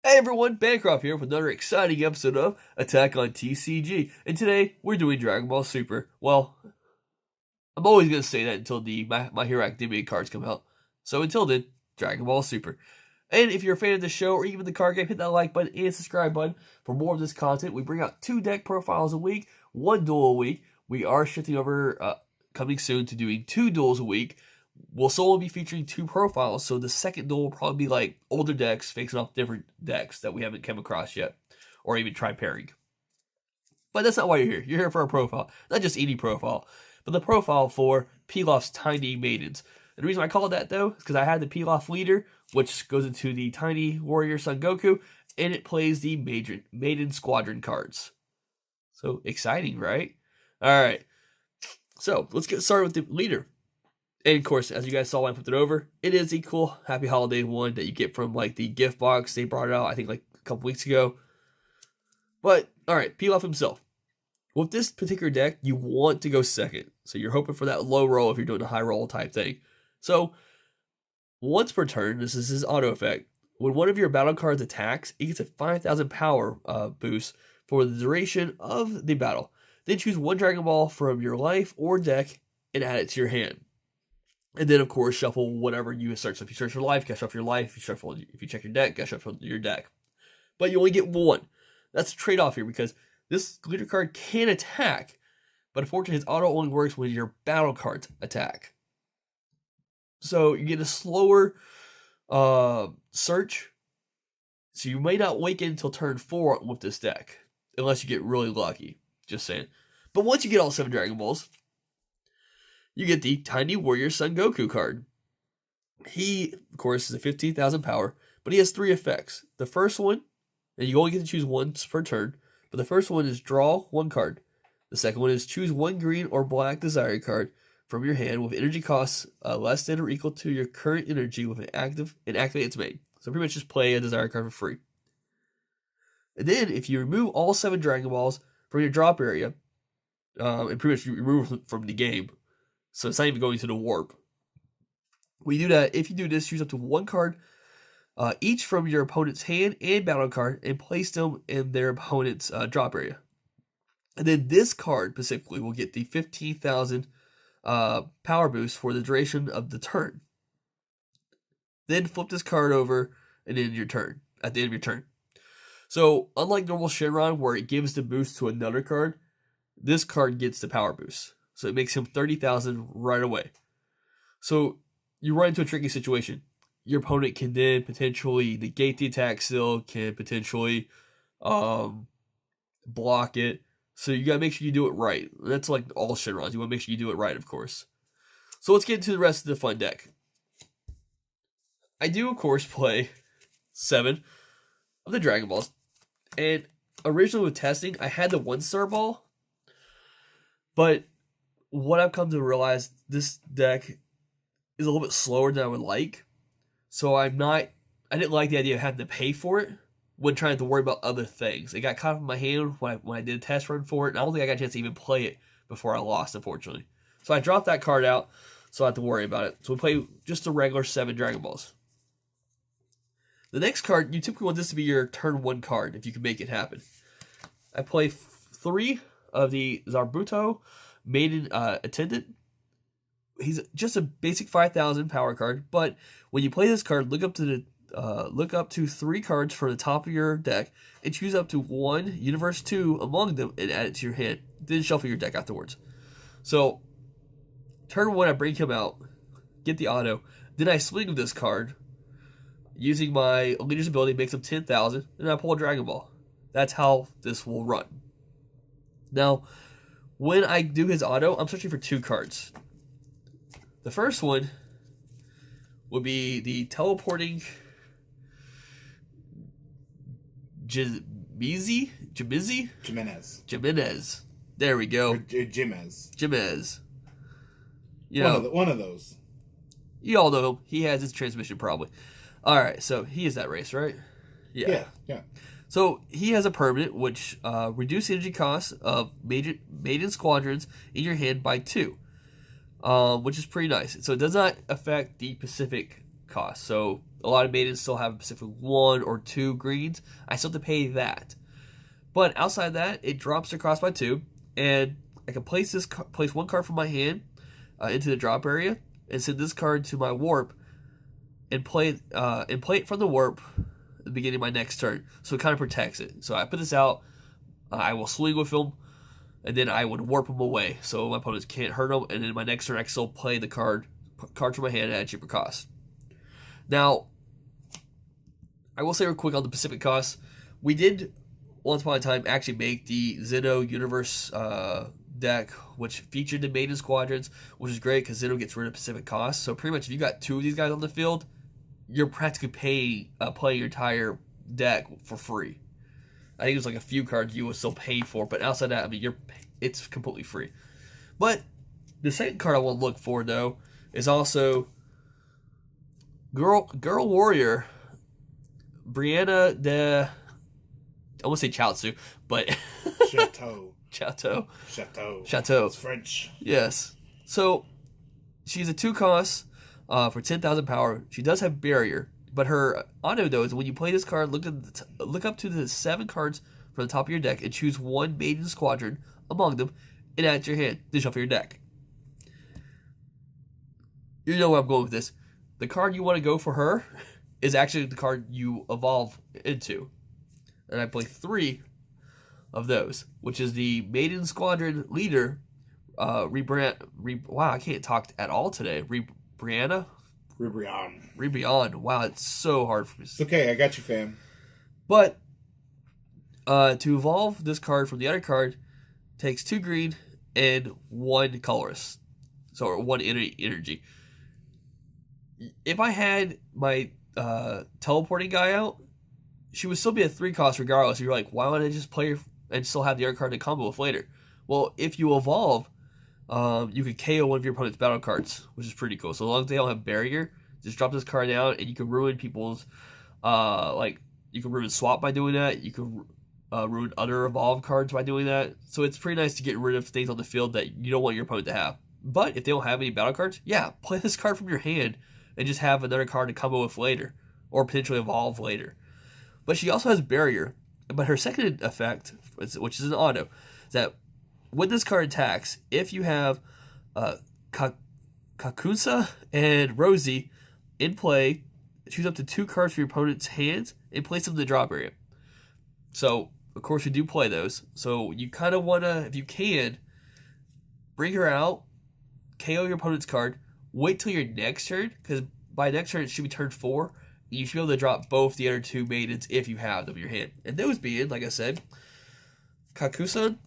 Hey everyone, Bancroft here with another exciting episode of Attack on TCG. And today, we're doing Dragon Ball Super. Well, I'm always going to say that until the My Hero Academia cards come out. So until then, Dragon Ball Super. And if you're a fan of the show or even the card game, hit that like button and subscribe button for more of this content. We bring out 2 deck profiles a week, 1 duel a week. We are shifting over, coming soon, to doing 2 duels a week. We'll solely be featuring 2 profiles, so the second duel will probably be like older decks facing off different decks that we haven't come across yet, or even tried pairing. But that's not why you're here. You're here for a profile, not just any profile, but the profile for Pilaf's Tiny Maidens. And the reason I call it that, though, is because I had the Pilaf leader, which goes into the Tiny Warrior Son Goku, and it plays the Maiden Squadron cards. So exciting, right? Alright, so let's get started with the leader. And of course, as you guys saw when I flipped it over, it is the cool Happy Holiday one that you get from like the gift box. They brought it out, I think, like a couple weeks ago. But, alright, Pilaf himself. With this particular deck, you want to go second. So you're hoping for that low roll if you're doing a high roll type thing. So, once per turn, this is his auto effect. When one of your battle cards attacks, it gets a 5,000 power boost for the duration of the battle. Then choose 1 Dragon Ball from your life or deck and add it to your hand. And then, of course, shuffle whatever you search. So if you search your life, you gotta shuffle your life. If you check your deck, you gotta shuffle your deck. But you only get 1. That's a trade-off here because this leader card can attack, but unfortunately, his auto only works when your battle cards attack. So you get a slower search. So you may not wake in until turn 4 with this deck, unless you get really lucky. Just saying. But once you get all 7 Dragon Balls, you get the Tiny Warrior Son Goku card. He, of course, is a 15,000 power, but he has 3 effects. The first one, and you only get to choose once per turn, but the first one is draw 1 card. The second one is choose 1 green or black desired card from your hand with energy costs less than or equal to your current energy with an active and activate its main. So pretty much just play a desired card for free. And then if you remove all 7 Dragon Balls from your drop area, and pretty much you remove them from the game, so it's not even going to the warp. When you do that, if you do this, choose up to 1 card each from your opponent's hand and battle card and place them in their opponent's drop area. And then this card specifically will get the 15,000 power boost for the duration of the turn. Then flip this card over and end your turn, at the end of your turn. So unlike normal Shenron where it gives the boost to another card, this card gets the power boost. So it makes him 30,000 right away. So you run into a tricky situation. Your opponent can then potentially negate the attack still, can potentially block it. So you gotta make sure you do it right. That's like all Shenrons. You wanna make sure you do it right, of course. So let's get into the rest of the fun deck. I do, of course, play 7 of the Dragon Balls. And originally with testing, I had the 1-star ball. But what I've come to realize, this deck is a little bit slower than I would like. So I didn't like the idea of having to pay for it when trying to worry about other things. It got caught up in my hand when I did a test run for it, and I don't think I got a chance to even play it before I lost, unfortunately. So I dropped that card out, so I have to worry about it. So we play just the regular 7 Dragon Balls. The next card, you typically want this to be your turn 1 card, if you can make it happen. I play 3 of the Zabuto Maiden Attendant. He's just a basic 5,000 power card, but when you play this card, look up to 3 cards from the top of your deck and choose up to 1 Universe 2 among them and add it to your hand. Then shuffle your deck afterwards. So, turn 1, I bring him out, get the auto. Then I swing this card using my leader's ability, makes him 10,000, and I pull a Dragon Ball. That's how this will run. Now, when I do his auto, I'm searching for 2 cards. The first one would be the teleporting Jimenez. There we go. Or Jimenez. You know, know, one of those. You all know him. He has his transmission probably. All right, so he is that race, right? Yeah. So he has a permanent which reduces energy costs of Maiden Squadrons in your hand by 2. Which is pretty nice. So it does not affect the Pacific cost. So A lot of Maidens still have specific 1 or 2 greens. I still have to pay that. But outside that, it drops across by 2, and I can place one card from my hand into the drop area, and send this card to my warp, and play it from the warp at the beginning of my next turn. So it kind of protects it. So I put this out. I will swing with them, and then I would warp them away, so my opponents can't hurt them. And then my next turn, I can still play the card from my hand at a cheaper cost. Now, I will say real quick on the Pacific costs, we did once upon a time actually make the Zeno Universe deck, which featured the Maiden Squadrons, which is great because Zeno gets rid of Pacific costs. So pretty much if you got 2 of these guys on the field, you're practically playing your entire deck for free. I think it was like a few cards you would still pay for, but outside that, I mean, it's completely free. But the second card I want to look for, though, is also Girl Warrior, Brianna de... I won't say Chaozu, but... Chateau. It's French. Yes. So, she's a 2-cost for 10,000 power. She does have barrier, but her auto, though, is when you play this card, look up to the 7 cards from the top of your deck and choose 1 Maiden Squadron among them and add it to your hand. Then shuffle your deck. You know where I'm going with this. The card you want to go for her is actually the card you evolve into. And I play 3 of those, which is the Maiden Squadron leader, wow, I can't talk at all today. Ribrianne. Wow, it's so hard for me. It's okay, I got you, fam. But to evolve this card from the other card takes 2 green and 1 colorless, so 1 energy. If I had my teleporting guy out, she would still be a 3-cost regardless. You're like, why wouldn't I just play her and still have the other card to combo with later? Well, if you evolve, you can KO one of your opponent's battle cards, which is pretty cool. So as long as they don't have barrier, just drop this card down, and you can ruin people's, you can ruin swap by doing that. You can ruin other evolved cards by doing that. So it's pretty nice to get rid of things on the field that you don't want your opponent to have. But if they don't have any battle cards, yeah, play this card from your hand and just have another card to combo with later, or potentially evolve later. But she also has barrier. But her second effect, which is an auto, is that when this card attacks, if you have Kakusa and Rosie in play, choose up to 2 cards from your opponent's hands and place them in the drop area. So, of course, you do play those. So you kind of want to, if you can, bring her out, KO your opponent's card, wait till your next turn, because by next turn it should be turn 4. You should be able to drop both the other 2 Maidens if you have them in your hand. And those being, like I said, Kakusan,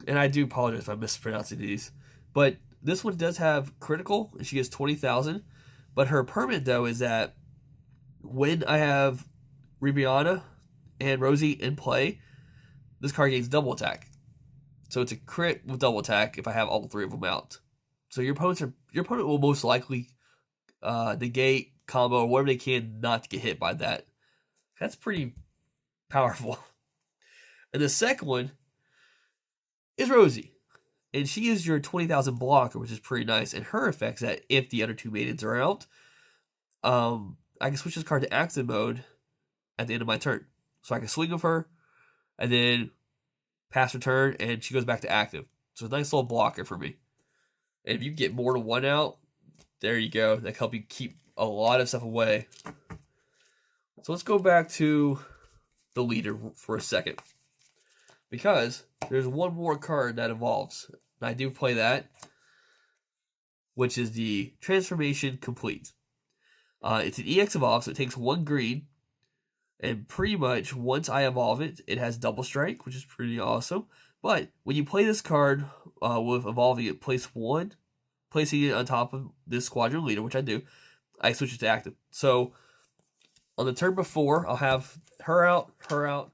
and I do apologize if I'm mispronouncing these, but this one does have critical, and she gets 20,000. But her permanent, though, is that when I have Ribiana and Rosie in play, this card gains double attack. So it's a crit with double attack if I have all 3 of them out. So your opponent will most likely negate, combo, or whatever they can not to get hit by that. That's pretty powerful. And the second one is Rosie. And she is your 20,000 blocker, which is pretty nice. And her effect's that if the other 2 Maidens are out, I can switch this card to active mode at the end of my turn. So I can swing with her, and then pass her turn, and she goes back to active. So it's a nice little blocker for me. And if you get more than 1 out, there you go. That can help you keep a lot of stuff away. So let's go back to the leader for a second, because there's one more card that evolves, and I do play that, which is the Transformation Complete. It's an EX evolve, so it takes 1 green, and pretty much once I evolve it, it has double strike, which is pretty awesome. But when you play this card with evolving it, placing it on top of this squadron leader, which I do, I switch it to active. So on the turn before, I'll have her out, and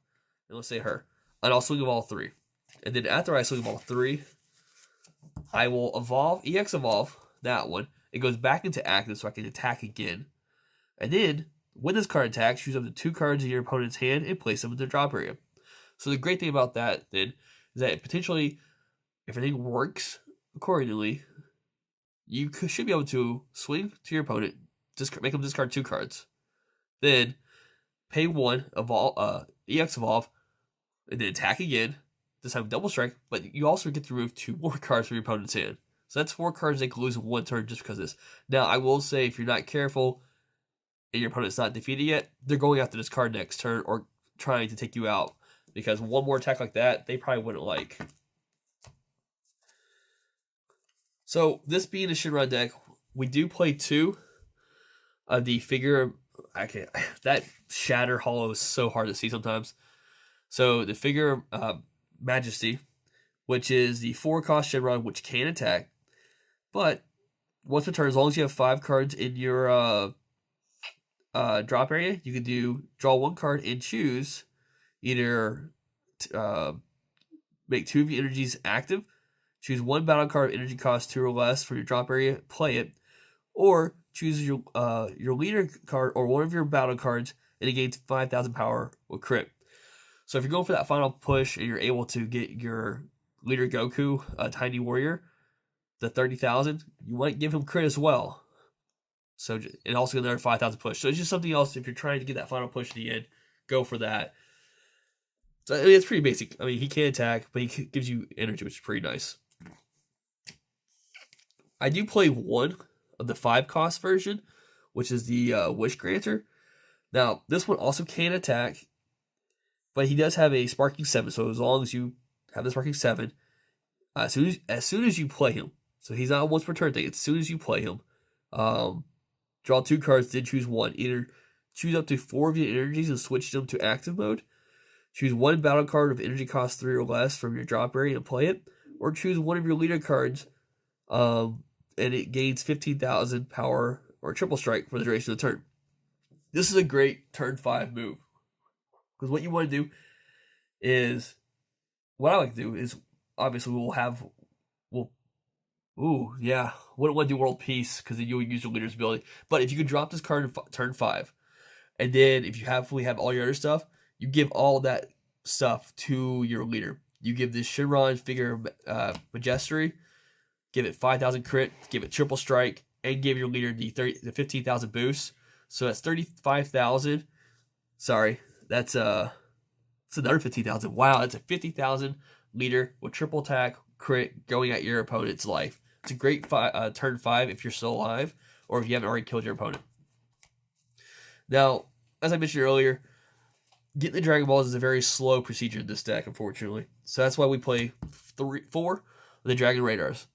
let's say her. And I'll swing of all 3. And then after I swing of all 3, I will EX evolve that one. It goes back into active so I can attack again. And then, when this card attacks, choose up to 2 cards in your opponent's hand and place them in their drop area. So the great thing about that, then, is that potentially, if everything works accordingly, you should be able to swing to your opponent, make them discard 2 cards. Then pay 1, EX evolve, and then attack again. This time double strike, but you also get to remove 2 more cards from your opponent's hand. So that's 4 cards they can lose in 1 turn just because of this. Now, I will say, if you're not careful and your opponent's not defeated yet, they're going after this card next turn or trying to take you out. Because one more attack like that, they probably wouldn't like. So, this being a Shinron deck, we do play 2 of the figure. That Shatter Hollow is so hard to see sometimes. So, the figure Majesty, which is the 4-cost Shinron, which can attack. But, once per turn, as long as you have 5 cards in your drop area, you can draw 1 card and choose either make 2 of your energies active, choose 1 battle card of energy cost 2 or less from your drop area, play it, or choose your leader card or one of your battle cards and it gains 5,000 power with crit. So if you're going for that final push and you're able to get your leader Goku, Tiny Warrior, the 30,000, you might give him crit as well. So and also another 5,000 push. So it's just something else. If you're trying to get that final push in the end, go for that. So I mean, it's pretty basic. I mean, he can attack, but he gives you energy, which is pretty nice. I do play 1 of the 5-cost version, which is the Wish Granter. Now, this one also can attack, but he does have a Sparking 7. So as long as you have the Sparking 7, as soon as you play him, so he's not a once per turn thing. As soon as you play him, draw 2 cards, then choose 1. Either choose up to 4 of your energies and switch them to active mode. Choose 1 battle card of energy cost 3 or less from your drop area and play it. Or choose 1 of your leader cards, and it gains 15,000 power or triple strike for the duration of the turn. This is a great turn 5 move. Because what you want to do is, what I like to do is, obviously wouldn't want to do World Peace because then you'll use your leader's ability. But if you could drop this card in turn 5, and then if you fully have all your other stuff, you give all that stuff to your leader. You give this Shinron figure Majesty, give it 5,000 crit, give it triple strike, and give your leader the 15,000 boost. So that's 35,000. Sorry, that's another 15,000. Wow, that's a 50,000 leader with triple attack, crit, going at your opponent's life. It's a great turn 5 if you're still alive, or if you haven't already killed your opponent. Now, as I mentioned earlier, getting the Dragon Balls is a very slow procedure in this deck, unfortunately. So that's why we play 4 of the Dragon Radars.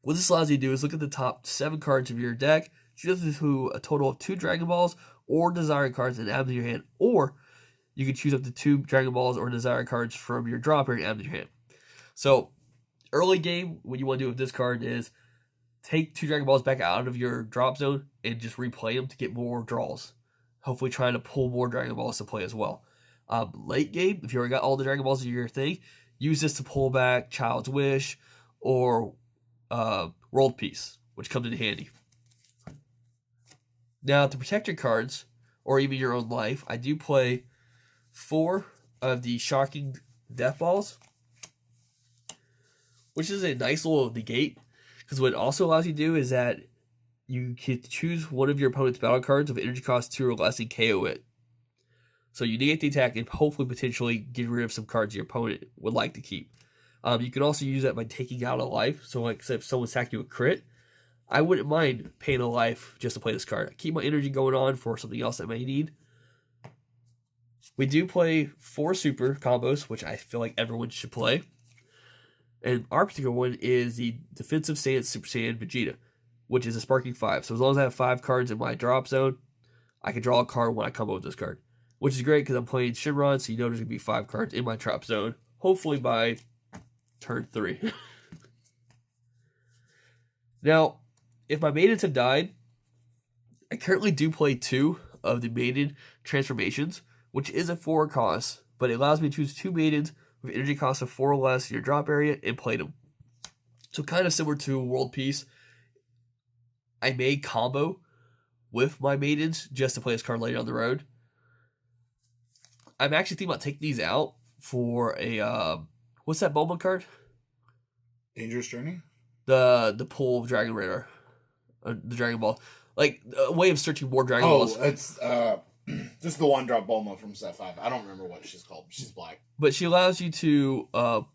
What this allows you to do is look at the top 7 cards of your deck, choose to a total of 2 Dragon Balls or Desire cards and add them to your hand, or you can choose up to 2 Dragon Balls or Desire cards from your drop area and add them to your hand. So, early game, what you want to do with this card is take 2 Dragon Balls back out of your drop zone and just replay them to get more draws. Hopefully trying to pull more Dragon Balls to play as well. Late game, if you already got all the Dragon Balls in your thing, use this to pull back Child's Wish or World Peace, which comes in handy. Now, to protect your cards, or even your own life, I do play 4 of the Shocking Death Balls, which is a nice little negate, because what it also allows you to do is that you can choose one of your opponent's battle cards of energy cost 2 or less and KO it. So you negate the attack and hopefully potentially get rid of some cards your opponent would like to keep. You can also use that by taking out a life. So like if someone's attacking you with crit, I wouldn't mind paying a life just to play this card. I keep my energy going on for something else I may need. We do play 4 super combos, which I feel like everyone should play. And our particular one is the Defensive Saiyan Super Saiyan Vegeta, which is a Sparking 5. So as long as I have 5 cards in my drop zone, I can draw a card when I combo with this card. Which is great because I'm playing Shinron, so you know there's going to be 5 cards in my drop zone. Hopefully by turn 3. Now, if my Maidens have died, I currently do play 2 of the Maiden transformations, which is a 4 cost, but it allows me to choose 2 Maidens with energy cost of 4 or less in your drop area and play them. So kind of similar to World Peace, I may combo with my Maidens just to play this card later down the road. I'm actually thinking about taking these out for a, what's that Bulma card? Dangerous Journey? The pull of Dragon Radar. The Dragon Ball. Like, a way of searching more Dragon Balls. Oh, it's just the one drop Bulma from Set 5. I don't remember what she's called. She's black. But she allows you to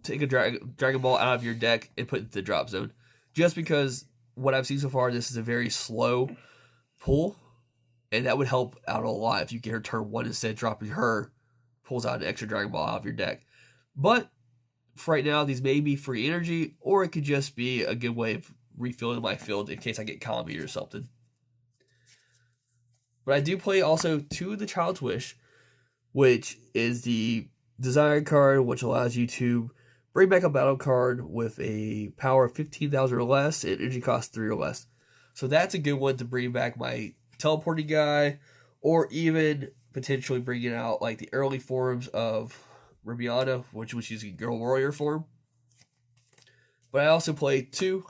take a Dragon Ball out of your deck and put it in the drop zone. Just because what I've seen so far, this is a very slow pull. And that would help out a lot if you get her turn 1 instead of dropping her. Pulls out an extra Dragon Ball out of your deck. But for right now, these may be free energy, or it could just be a good way of refilling my field in case I get Column or something. But I do play also to the Child's Wish, which is the Desire card, which allows you to bring back a battle card with a power of 15,000 or less and energy cost 3 or less. So that's a good one to bring back my teleporting guy, or even potentially bringing out like the early forms of Rubiana, which was using Girl Warrior form. But I also play 2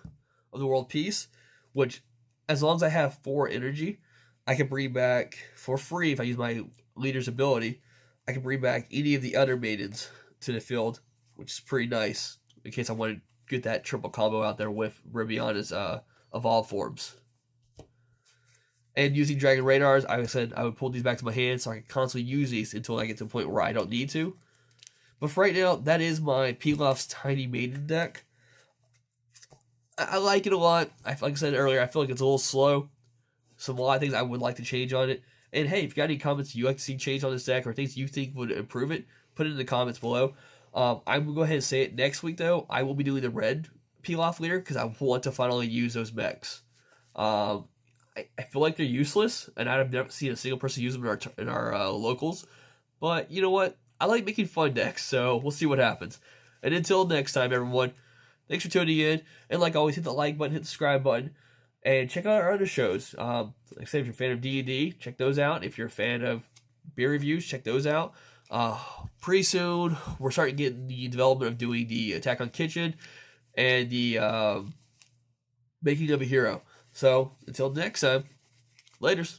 of the World Peace, which as long as I have 4 energy, I can bring back for free if I use my leader's ability. I can bring back any of the other maidens to the field, which is pretty nice in case I want to get that triple combo out there with Rubiana's evolved forms. And using Dragon Radars, I said I would pull these back to my hand so I can constantly use these until I get to a point where I don't need to. But for right now, that is my Pilaf's Tiny Maiden deck. I like it a lot. Like I said earlier, I feel like it's a little slow. A lot of things I would like to change on it. And hey, if you got any comments you like to see changed on this deck or things you think would improve it, put it in the comments below. I'm going to go ahead and say it next week, though. I will be doing the red Pilaf leader because I want to finally use those mechs. I feel like they're useless, and I've never seen a single person use them in our locals. But you know what? I like making fun decks, so we'll see what happens. And until next time, everyone, thanks for tuning in. And like always, hit the like button, hit the subscribe button. And check out our other shows. Like I said, if you're a fan of D&D, check those out. If you're a fan of beer reviews, check those out. Pretty soon, we're starting to get the development of doing the Attack on Kitchen and the Making of a Hero. So, until next time, laters.